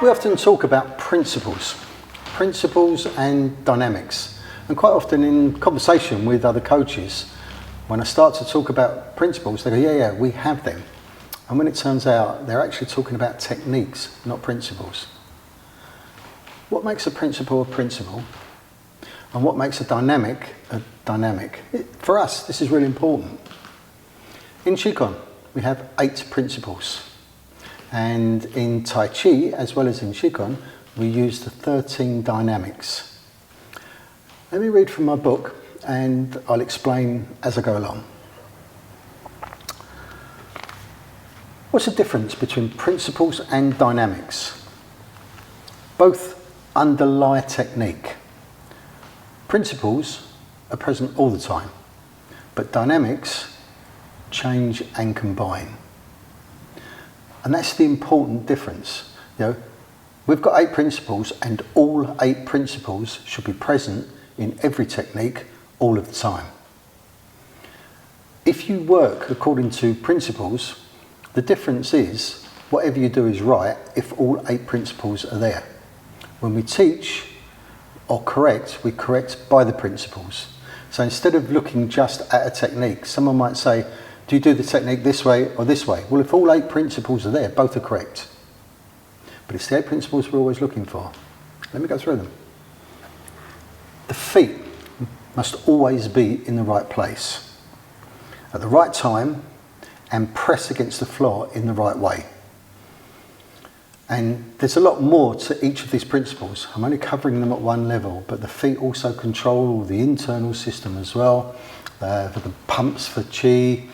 We often talk about principles and dynamics. And quite often in conversation with other coaches, when I start to talk about principles, they go, yeah, we have them. And when it turns out they're actually talking about techniques, not principles. What makes a principle a principle? And what makes a dynamic a dynamic? For us, this is really important. In Qigong, we have 8 principles. And in Tai Chi, as well as in Qigong, we use the 13 dynamics. Let me read from my book and I'll explain as I go along. What's the difference between principles and dynamics? Both underlie technique. Principles are present all the time, but dynamics change and combine. And that's the important difference. We've got 8 principles, and all 8 principles should be present in every technique all of the time. If you work according to principles, the difference is whatever you do is right if all 8 principles are there. When we teach or correct, we correct by the principles. So instead of looking just at a technique, someone might say, do you do the technique this way or this way? Well, if all 8 principles are there, both are correct. But it's the 8 principles we're always looking for. Let me go through them. The feet must always be in the right place, at the right time, and press against the floor in the right way. And there's a lot more to each of these principles. I'm only covering them at one level, but the feet also control the internal system as well. For the pumps for Qi,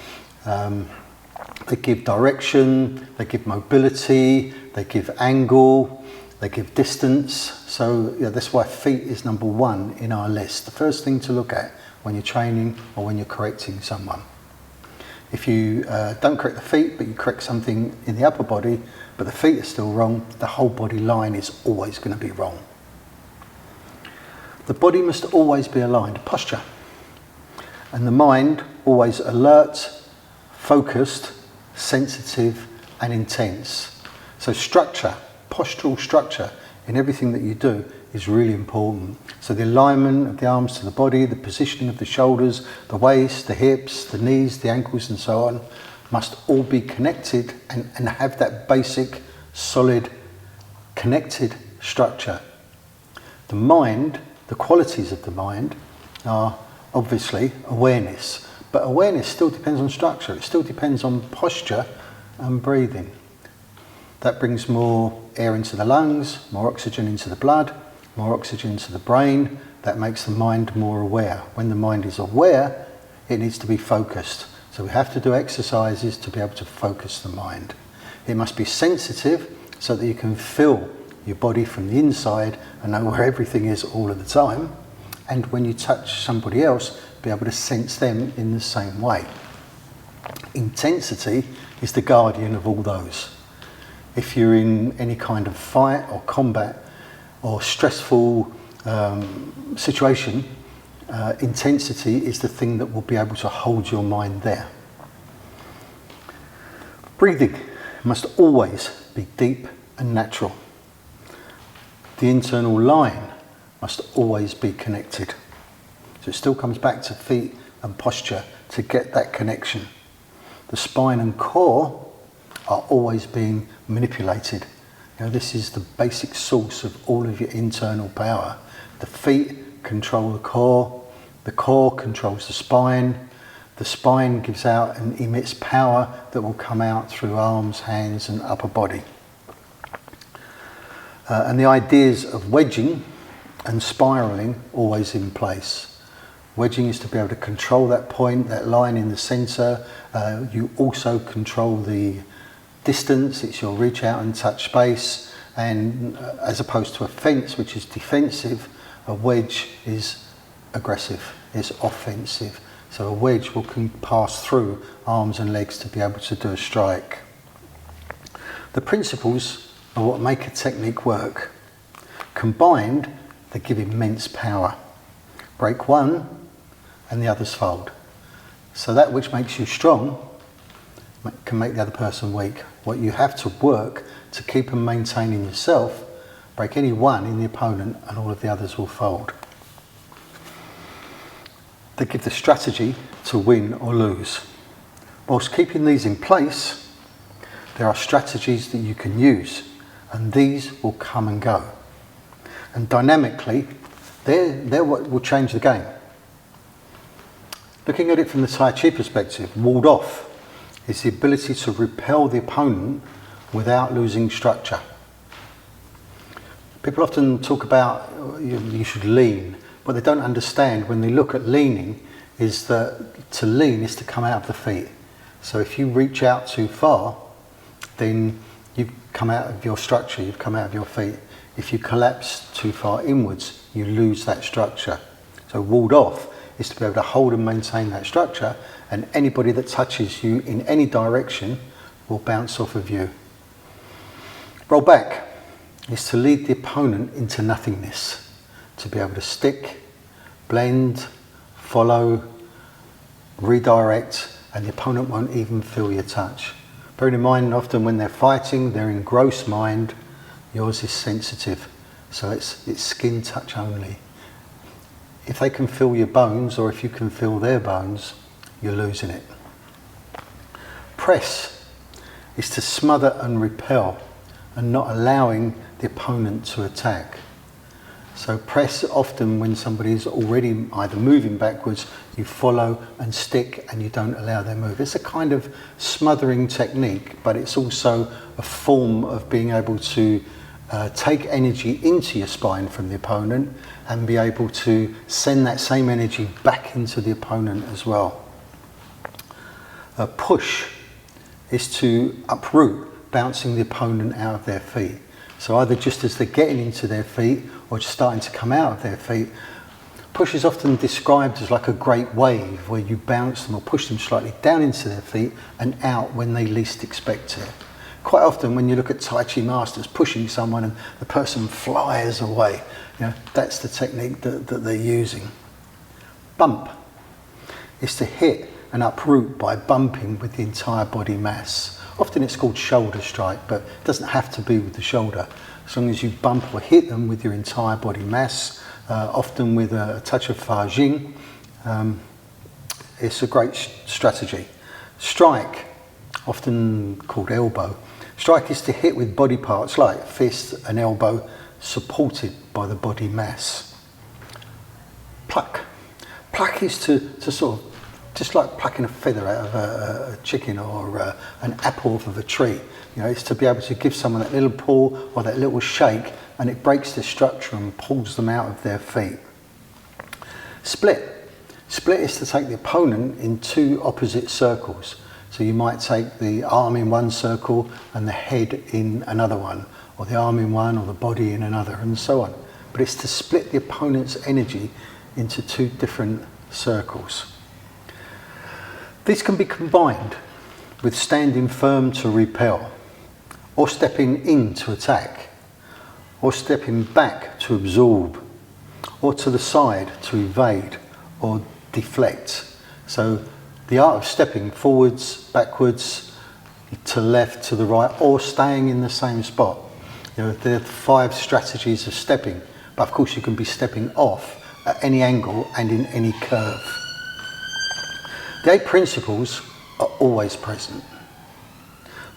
they give direction, they give mobility, they give angle, they give distance. So that's why feet is number 1 in our list. The first thing to look at when you're training or when you're correcting someone. If you don't correct the feet, but you correct something in the upper body, but the feet are still wrong, the whole body line is always going to be wrong. The body must always be aligned, posture. And the mind always alert, focused, sensitive, and intense. So structure, postural structure in everything that you do is really important. So the alignment of the arms to the body, the positioning of the shoulders, the waist, the hips, the knees, the ankles, and so on, must all be connected and have that basic, solid, connected structure. The mind, the qualities of the mind are obviously awareness, but awareness still depends on structure. It still depends on posture and breathing. That brings more air into the lungs, more oxygen into the blood, more oxygen into the brain. That makes the mind more aware. When the mind is aware, it needs to be focused. So we have to do exercises to be able to focus the mind. It must be sensitive so that you can feel your body from the inside and know where everything is all of the time. And when you touch somebody else, be able to sense them in the same way. Intensity is the guardian of all those. If you're in any kind of fight or combat or stressful situation, intensity is the thing that will be able to hold your mind there. Breathing must always be deep and natural. The internal line must always be connected. So it still comes back to feet and posture to get that connection. The spine and core are always being manipulated. This is the basic source of all of your internal power. The feet control the core controls the spine gives out and emits power that will come out through arms, hands and upper body. And the ideas of wedging and spiralling always in place. Wedging is to be able to control that point, that line in the centre. You also control the distance, it's your reach out and touch space, and as opposed to a fence which is defensive, a wedge is aggressive, is offensive. So a wedge can pass through arms and legs to be able to do a strike. The principles are what make a technique work. Combined, they give immense power. Break one and the others fold. So that which makes you strong can make the other person weak. What you have to work to keep and maintain in yourself, break any one in the opponent and all of the others will fold. They give the strategy to win or lose. Whilst keeping these in place, there are strategies that you can use, and these will come and go. And dynamically, they're what will change the game. Looking at it from the Tai Chi perspective, walled off is the ability to repel the opponent without losing structure. People often talk about you should lean. What they don't understand when they look at leaning is that to lean is to come out of the feet. So if you reach out too far, then you've come out of your structure, you've come out of your feet. If you collapse too far inwards, you lose that structure. So walled off is to be able to hold and maintain that structure, and anybody that touches you in any direction will bounce off of you. Roll back is to lead the opponent into nothingness, to be able to stick, blend, follow, redirect, and the opponent won't even feel your touch. Bearing in mind, often when they're fighting, they're in gross mind, yours is sensitive, so it's skin touch only. If they can feel your bones, or if you can feel their bones, you're losing it. Press is to smother and repel and not allowing the opponent to attack. So press, often when somebody's already either moving backwards, you follow and stick and you don't allow their move. It's a kind of smothering technique, but it's also a form of being able to take energy into your spine from the opponent and be able to send that same energy back into the opponent as well. Push is to uproot, bouncing the opponent out of their feet. So either just as they're getting into their feet or just starting to come out of their feet. Push is often described as like a great wave where you bounce them or push them slightly down into their feet and out when they least expect it. Quite often when you look at Tai Chi masters pushing someone and the person flies away, that's the technique that they're using. Bump is to hit and uproot by bumping with the entire body mass. Often it's called shoulder strike, but it doesn't have to be with the shoulder. As long as you bump or hit them with your entire body mass, often with a touch of Fa Jing, it's a great strategy. Strike, often called elbow. Strike is to hit with body parts like fist and elbow, supported by the body mass. Pluck. Pluck is to sort of, just like plucking a feather out of a chicken or an apple off of a tree. It's to be able to give someone that little pull or that little shake, and it breaks the structure and pulls them out of their feet. Split. Split is to take the opponent in two opposite circles. So you might take the arm in one circle and the head in another one, or the arm in one or the body in another, and so on. But it's to split the opponent's energy into two different circles. These can be combined with standing firm to repel, or stepping in to attack, or stepping back to absorb, or to the side to evade or deflect. So the art of stepping forwards, backwards, to left, to the right, or staying in the same spot. There are 5 strategies of stepping, but of course you can be stepping off at any angle and in any curve. The 8 principles are always present.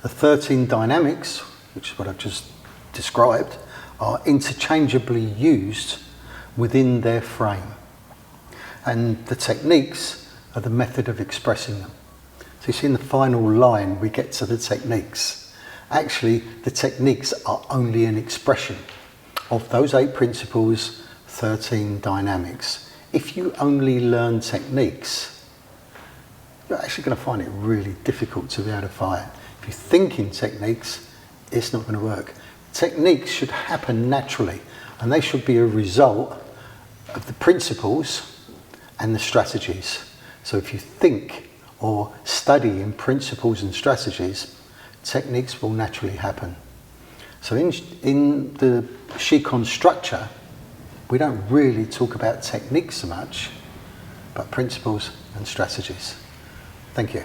The 13 dynamics, which is what I've just described, are interchangeably used within their frame. And the techniques are the method of expressing them. So you see in the final line we get to the techniques. Actually, the techniques are only an expression of those 8 principles, 13 dynamics. If you only learn techniques, you're actually going to find it really difficult to be able to fight. If you think in techniques, it's not going to work. Techniques should happen naturally, and they should be a result of the principles and the strategies. So if you think or study in principles and strategies, techniques will naturally happen. So in the Shikon structure, we don't really talk about techniques so much, but principles and strategies. Thank you.